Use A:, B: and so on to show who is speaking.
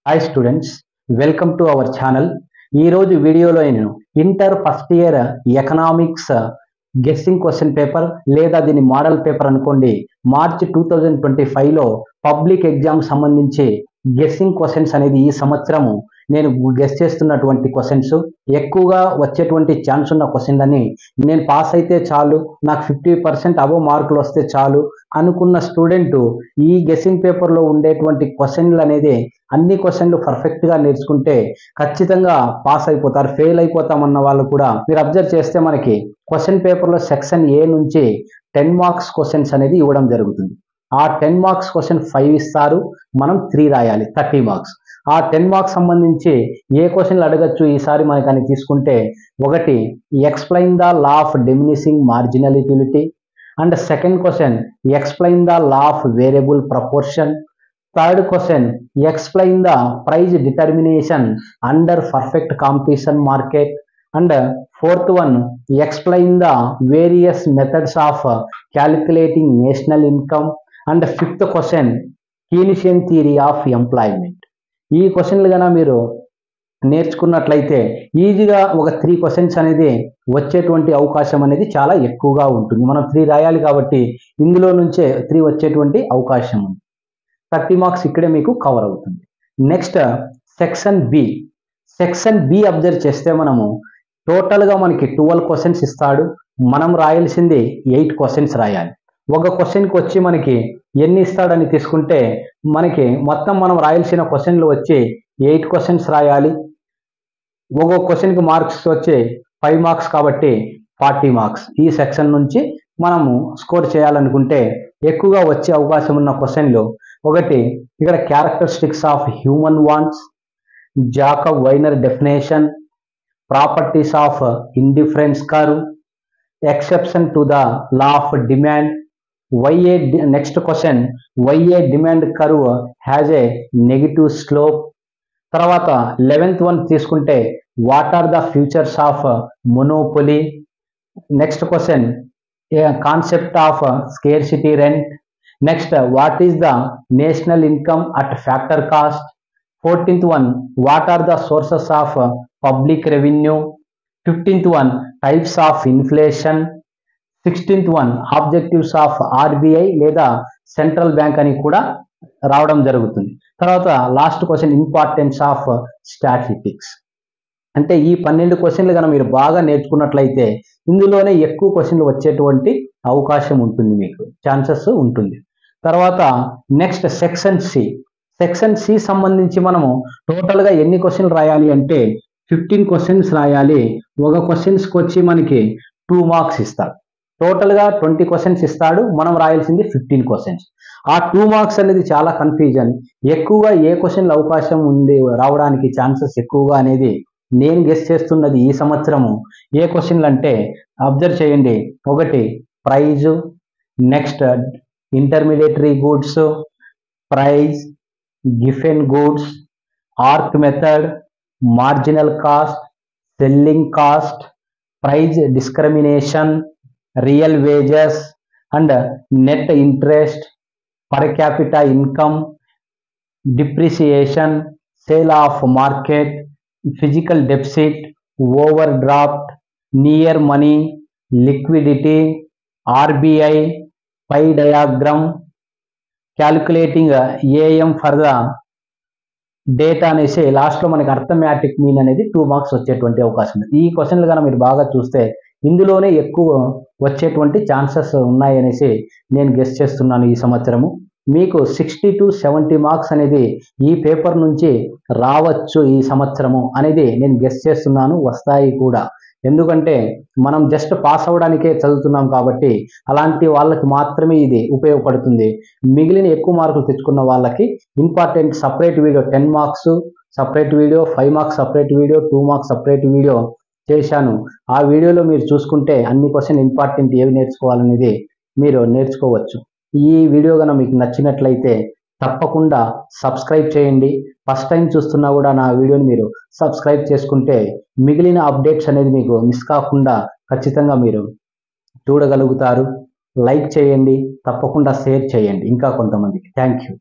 A: Hi students, welcome to our channel. ఈరోజు వీడియోలో నేను inter first year economics guessing question paper లేదా దీని మోడల్ పేపర్ అనుకోండి, మార్చ్ 2025లో పబ్లిక్ ఎగ్జామ్ సంబంధించి గెస్సింగ్ క్వశ్చన్స్ అనేది ఈ సంవత్సరము నేను గెస్ చేస్తున్నటువంటి క్వశ్చన్స్, ఎక్కువగా వచ్చేటువంటి ఛాన్స్ ఉన్న క్వశ్చన్లని నేను పాస్ అయితే చాలు, నాకు 50% అబవ్ మార్కులు వస్తే చాలు అనుకున్న స్టూడెంట్ ఈ గెస్సింగ్ పేపర్లో ఉండేటువంటి క్వశ్చన్లు అనేది అన్ని క్వశ్చన్లు పర్ఫెక్ట్గా నేర్చుకుంటే ఖచ్చితంగా పాస్ అయిపోతారు. ఫెయిల్ అయిపోతామన్న వాళ్ళు కూడా మీరు అబ్జర్వ్ చేస్తే మనకి క్వశ్చన్ పేపర్లో సెక్షన్ ఏ నుంచి 10 మార్క్స్ క్వశ్చన్స్ అనేది ఇవ్వడం జరుగుతుంది. ఆ 10 మార్క్స్ క్వశ్చన్ 5 ఇస్తారు, మనం 3 రాయాలి, 30 మార్క్స్. ఆ 10 మార్క్స్ సంబంధించి ఏ క్వశ్చన్లు అడగచ్చు ఈసారి మనకని తీసుకుంటే, ఒకటి explain the law of diminishing marginal utility, and second question explain the law of variable proportion, third question explain the price determination under perfect competition market, and fourth one explain the various methods of calculating national income, and fifth question Keynesian theory of employment. ఈ క్వశ్చన్లు కన్నా మీరు నేర్చుకున్నట్లయితే ఈజీగా ఒక 3 questions అనేది వచ్చేటువంటి అవకాశం అనేది చాలా ఎక్కువగా ఉంటుంది. మనం 3 రాయాలి కాబట్టి ఇందులో నుంచే 3 వచ్చేటువంటి అవకాశం ఉంది. 30 మార్క్స్ ఇక్కడే మీకు కవర్ అవుతుంది. Next section B. Section B observe చేస్తే మనము టోటల్గా మనకి 12 క్వశ్చన్స్ ఇస్తాడు, మనం రాయాల్సింది 8 క్వశ్చన్స్ రాయాలి. ఒక క్వశ్చన్కి వచ్చి మనకి ఎన్ని ఇస్తాడని తీసుకుంటే మనకి మొత్తం మనం రాయాల్సిన క్వశ్చన్లు వచ్చి 8 క్వశ్చన్స్ రాయాలి. ఒక్కొక్క క్వశ్చన్కి మార్క్స్ వచ్చి 5 మార్క్స్ కాబట్టి 40 మార్క్స్. ఈ సెక్షన్ నుంచి మనము స్కోర్ చేయాలనుకుంటే ఎక్కువగా వచ్చే అవకాశం ఉన్న క్వశ్చన్లు, ఒకటి ఇక్కడ characteristics of human wants, Jacob Viner definition, properties of indifference curve, exception to the law of demand, next question why a demand curve has a negative slope. తర్వాత 11th వన్ తీసుకుంటే what are the features of monopoly. Next question concept of scarcity rent. Next what is the national income at factor cost. 14th one what are the sources of public revenue. 15th one types of inflation. 16th one objectives of RBI లేదా central bank అని కూడా రావడం జరుగుతుంది. తర్వాత last question importance of statistics. అంటే ఈ 12 క్వశ్చన్లు కనుక మీరు బాగా నేర్చుకున్నట్లయితే ఇందులోనే ఎక్కువ క్వశ్చన్లు వచ్చేటువంటి అవకాశం ఉంటుంది, మీకు ఛాన్సెస్ ఉంటుంది. తర్వాత next section C. Section C సంబంధించి మనము టోటల్గా ఎన్ని క్వశ్చన్లు రాయాలి అంటే 15 క్వశ్చన్స్ రాయాలి. ఒక క్వశ్చన్స్కి వచ్చి మనకి 2 మార్క్స్ ఇస్తాడు. టోటల్గా 20 క్వశ్చన్స్ ఇస్తాడు, మనం రాయాల్సింది 15 క్వశ్చన్స్. ఆ 2 మార్క్స్ అనేది చాలా కన్ఫ్యూజన్. ఎక్కువగా ఏ క్వశ్చన్లు అవకాశం ఉంది రావడానికి ఛాన్సెస్ ఎక్కువగా అనేది నేను గెస్ చేస్తున్నది ఈ సంవత్సరము ఏ క్వశ్చన్లు అంటే అబ్జర్వ్ చేయండి. ఒకటి price, next intermediary goods, price, Giffen goods, arc method, marginal cost, selling cost, price discrimination, real wages and net interest, per capita income, depreciation, sale of market, physical deficit, over draft, near money, liquidity, RBI, pie diagram, calculating AM for the data అనేసి లాస్ట్లో మనకి arithmetic mean అనేది 2 marks వచ్చేటువంటి అవకాశం ఉంది. ఈ క్వశ్చన్లు కనుక మీరు బాగా చూస్తే ఇందులోనే ఎక్కువ వచ్చేటువంటి ఛాన్సెస్ ఉన్నాయనేసి నేను గెస్ చేస్తున్నాను. ఈ సంవత్సరము మీకు 60 to 70 మార్క్స్ అనేది ఈ పేపర్ నుంచి రావచ్చు ఈ సంవత్సరము అనేది నేను గెస్ చేస్తున్నాను, వస్తాయి కూడా. ఎందుకంటే మనం జస్ట్ పాస్ అవ్వడానికే చదువుతున్నాం కాబట్టి అలాంటి వాళ్ళకి మాత్రమే ఇది ఉపయోగపడుతుంది. మిగిలిన ఎక్కువ మార్కులు తెచ్చుకున్న వాళ్ళకి important separate video 10 marks separate video, 5 marks separate video, 2 marks separate video చేశాను. ఆ వీడియోలో మీరు చూసుకుంటే అన్ని క్వశ్చన్ ఇంపార్టెంట్ ఏవి నేర్చుకోవాలనేది మీరు నేర్చుకోవచ్చు. ఈ వీడియో కనుక మీకు నచ్చినట్లయితే తప్పకుండా సబ్స్క్రైబ్ చేయండి. ఫస్ట్ టైం చూస్తున్నా కూడా నా వీడియోని మీరు సబ్స్క్రైబ్ చేసుకుంటే మిగిలిన అప్డేట్స్ అనేది మీకు మిస్ కాకుండా ఖచ్చితంగా మీరు చూడగలుగుతారు. లైక్ చేయండి, తప్పకుండా షేర్ చేయండి ఇంకా కొంతమందికి. Thank you.